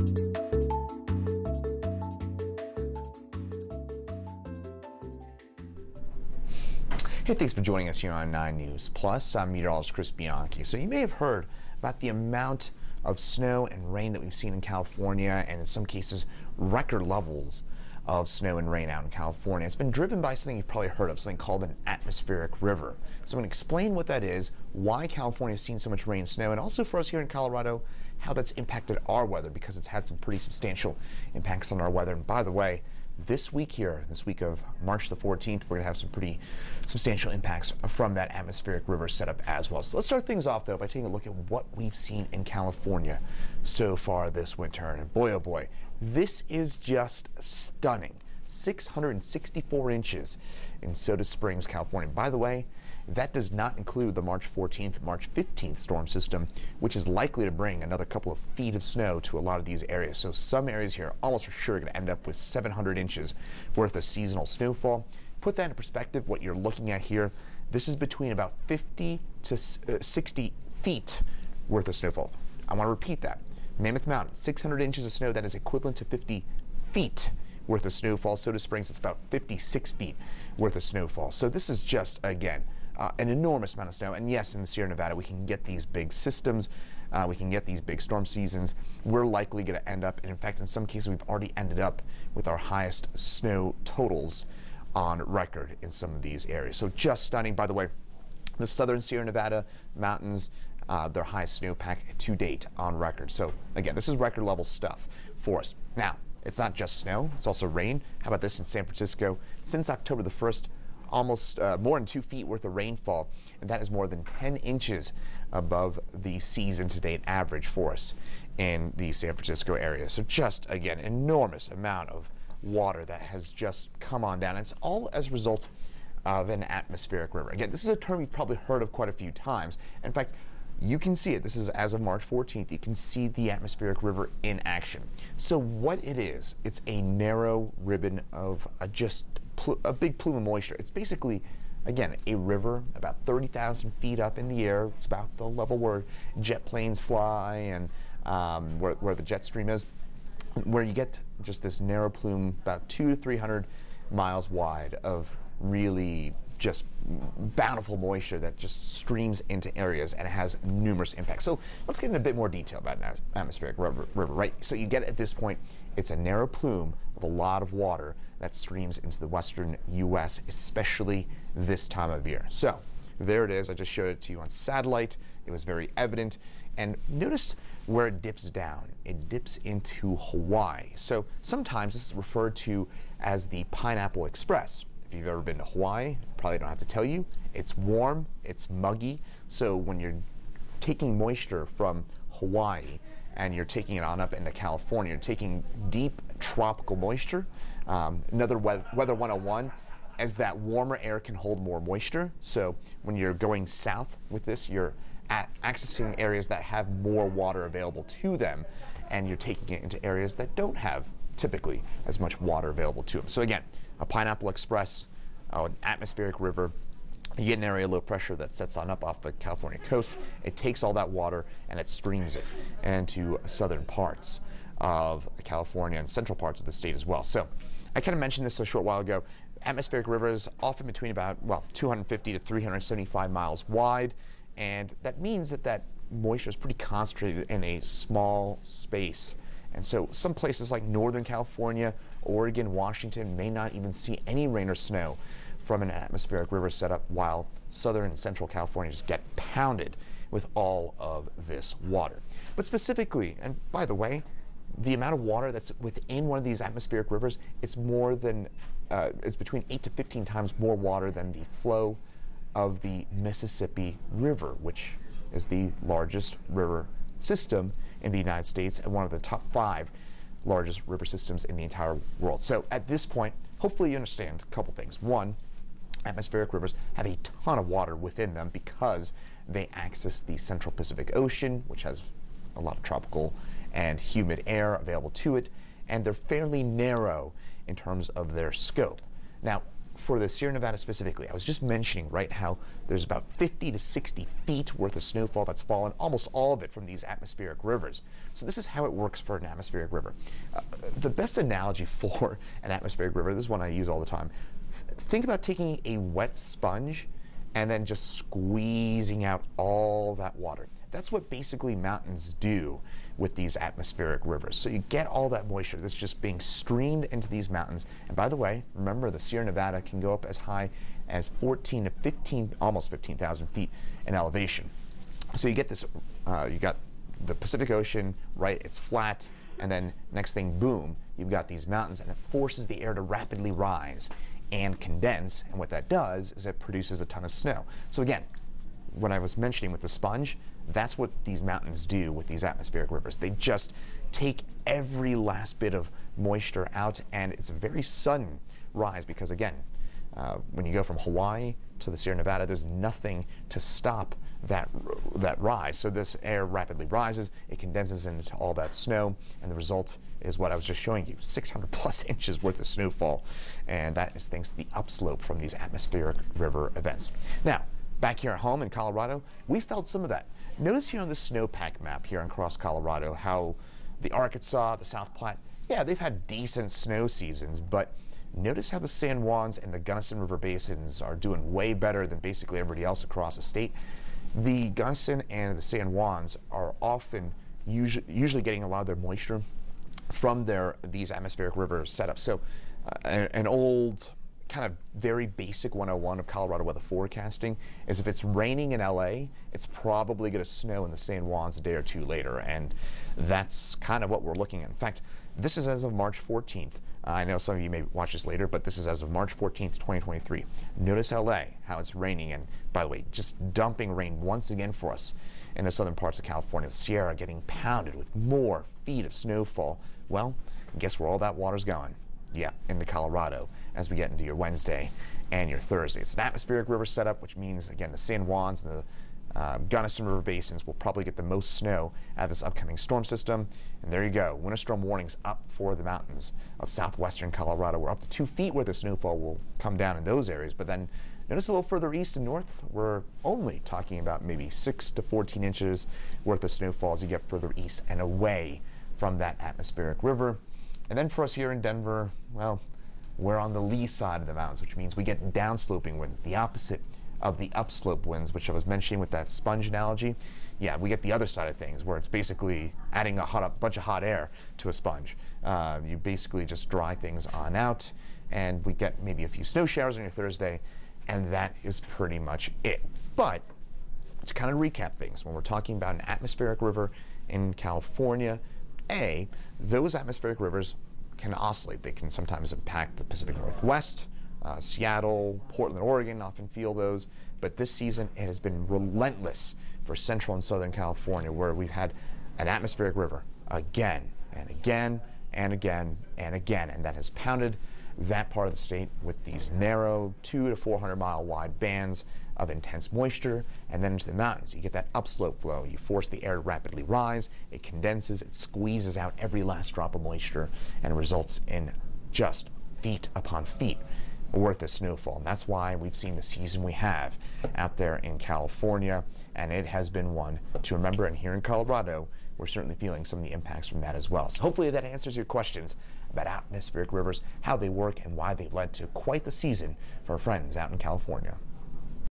Hey, thanks for joining us here on 9 News Plus. I'm meteorologist Chris Bianchi. So you may have heard about the amount of snow and rain that we've seen in California, and in some cases record levels of snow and rain out in California. It's been driven by something you've probably heard of, something called an atmospheric river. So I'm going to explain what that is, why California has seen so much rain and snow, and also for us here in Colorado, how that's impacted our weather, because it's had some pretty substantial impacts on our weather. And by the way, this week of March the 14th, we're going to have some pretty substantial impacts from that atmospheric river setup as well. So let's start things off, though, by taking a look at what we've seen in California so far this winter. And boy, oh boy, this is just stunning. 664 inches in Soda Springs, California. By the way, that does not include the March 14th, March 15th storm system, which is likely to bring another couple of feet of snow to a lot of these areas. So some areas here almost for sure are going to end up with 700 inches worth of seasonal snowfall. Put that in perspective, what you're looking at here, this is between about 50 to 60 feet worth of snowfall. I want to repeat that. Mammoth Mountain, 600 inches of snow, that is equivalent to 50 feet worth of snowfall. Soda Springs, it's about 56 feet worth of snowfall. So this is just, again, an enormous amount of snow. And yes, in the Sierra Nevada, we can get these big systems, we can get these big storm seasons. We're likely going to end up, and in fact, in some cases, we've already ended up with our highest snow totals on record in some of these areas. So just stunning. By the way, the southern Sierra Nevada mountains, their highest snowpack to date on record. So again, this is record level stuff for us. Now, it's not just snow, it's also rain. How about this in San Francisco? Since October the 1st, almost more than 2 feet worth of rainfall, and that is more than 10 inches above the season to date average for us in the San Francisco area. So just, again, enormous amount of water that has just come on down. It's all as a result of an atmospheric river. Again, this is a term you've probably heard of quite a few times. In fact, you can see it. This is as of March 14th. You can see the atmospheric river in action. So what it is, it's a narrow ribbon of a big plume of moisture. It's basically, again, a river about 30,000 feet up in the air. It's about the level where jet planes fly and where the jet stream is, where you get just this narrow plume about 200 to 300 miles wide of really just bountiful moisture that just streams into areas, and it has numerous impacts. So let's get into a bit more detail about an atmospheric river, right? So you get at this point, it's a narrow plume of a lot of water that streams into the western U.S., especially this time of year. So there it is. I just showed it to you on satellite. It was very evident. And notice where it dips down. It dips into Hawaii. So sometimes this is referred to as the Pineapple Express. If you've ever been to Hawaii, probably don't have to tell you, it's warm, it's muggy. So when you're taking moisture from Hawaii and you're taking it on up into California, you're taking deep tropical moisture. Another weather 101, as that warmer air can hold more moisture. So when you're going south with this, you're accessing areas that have more water available to them, and you're taking it into areas that don't have typically as much water available to them. So again, a Pineapple Express, an atmospheric river. You get an area of low pressure that sets on up off the California coast. It takes all that water and it streams it into southern parts of California and central parts of the state as well. So I kind of mentioned this a short while ago. Atmospheric rivers often between about, 250 to 375 miles wide, and that means that moisture is pretty concentrated in a small space. And so some places like Northern California, Oregon, Washington may not even see any rain or snow from an atmospheric river setup, while Southern and Central California just get pounded with all of this water. But specifically, and by the way, the amount of water that's within one of these atmospheric rivers, it's between 8 to 15 times more water than the flow of the Mississippi River, which is the largest river system in the United States and one of the top 5 largest river systems in the entire world. So at this point, hopefully you understand a couple things. One, atmospheric rivers have a ton of water within them because they access the Central Pacific Ocean, which has a lot of tropical and humid air available to it, and they're fairly narrow in terms of their scope. Now, for the Sierra Nevada specifically, I was just mentioning, right, how there's about 50 to 60 feet worth of snowfall that's fallen, almost all of it from these atmospheric rivers. So this is how it works for an atmospheric river. The best analogy for an atmospheric river, this is one I use all the time. Think about taking a wet sponge and then just squeezing out all that water. That's what basically mountains do with these atmospheric rivers. So you get all that moisture that's just being streamed into these mountains. And by the way, remember the Sierra Nevada can go up as high as 14 to 15, almost 15,000 feet in elevation. So you get this, you got the Pacific Ocean, right? It's flat. And then next thing, boom, you've got these mountains, and it forces the air to rapidly rise and condense. And what that does is it produces a ton of snow. So again, what I was mentioning with the sponge, that's what these mountains do with these atmospheric rivers. They just take every last bit of moisture out, and it's a very sudden rise because, again, when you go from Hawaii to the Sierra Nevada, there's nothing to stop that rise. So this air rapidly rises, it condenses into all that snow, and the result is what I was just showing you, 600 plus inches worth of snowfall. And that is thanks to the upslope from these atmospheric river events. Now, back here at home in Colorado, we felt some of that. Notice here on the snowpack map here across Colorado how the Arkansas, the South Platte, yeah, they've had decent snow seasons, but notice how the San Juans and the Gunnison River basins are doing way better than basically everybody else across the state. The Gunnison and the San Juans are often usually getting a lot of their moisture from these atmospheric river setups. So an old kind of very basic 101 of Colorado weather forecasting is if it's raining in LA, it's probably going to snow in the San Juans a day or two later, and that's kind of what we're looking at. In fact, this is as of March 14th. I know some of you may watch this later, but this is as of March 14th, 2023. Notice LA, how it's raining, and by the way, just dumping rain once again for us in the southern parts of California. The Sierra getting pounded with more feet of snowfall. Well, guess where all that water's going? Yeah, into Colorado as we get into your Wednesday and your Thursday. It's an atmospheric river setup, which means, again, the San Juans and the Gunnison River basins will probably get the most snow out of this upcoming storm system. And there you go, winter storm warnings up for the mountains of southwestern Colorado. We're up to 2 feet worth of snowfall will come down in those areas, but then notice a little further east and north, we're only talking about maybe 6 to 14 inches worth of snowfall as you get further east and away from that atmospheric river. And then for us here in Denver, well, we're on the lee side of the mountains, which means we get downsloping winds, the opposite of the upslope winds, which I was mentioning with that sponge analogy. Yeah, we get the other side of things where it's basically adding a bunch of hot air to a sponge. You basically just dry things on out, and we get maybe a few snow showers on your Thursday, and that is pretty much it. But to kind of recap things, when we're talking about an atmospheric river in California, those atmospheric rivers can oscillate. They can sometimes impact the Pacific Northwest. Seattle, Portland, Oregon often feel those, but this season it has been relentless for central and southern California, where we've had an atmospheric river again and again and again and again, and that has pounded that part of the state with these narrow 200 to 400 mile wide bands of intense moisture. And then into the mountains, you get that upslope flow. You force the air to rapidly rise, it condenses, it squeezes out every last drop of moisture, and results in just feet upon feet worth of snowfall. And that's why we've seen the season we have out there in California, and it has been one to remember. And here in Colorado, we're certainly feeling some of the impacts from that as well. So hopefully that answers your questions about atmospheric rivers, how they work, and why they've led to quite the season for our friends out in California.